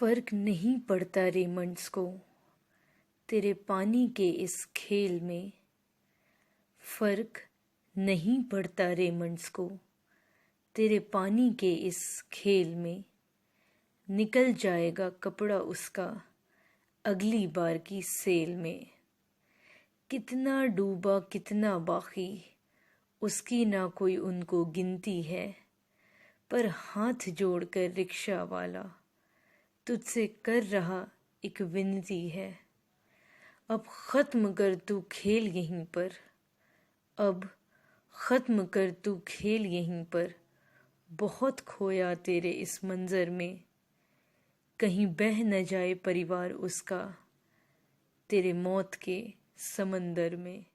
फर्क नहीं पड़ता रेमंड्स को तेरे पानी के इस खेल में। फर्क नहीं पड़ता रेमंड्स को तेरे पानी के इस खेल में। निकल जाएगा कपड़ा उसका अगली बार की सेल में। कितना डूबा कितना बाकी उसकी ना कोई उनको गिनती है। पर हाथ जोड़कर रिक्शा वाला तुझसे कर रहा एक विनती है। अब ख़त्म कर तू खेल यहीं पर। अब ख़त्म कर तू खेल यहीं पर। बहुत खोया तेरे इस मंज़र में। कहीं बह न जाए परिवार उसका तेरे मौत के समंदर में।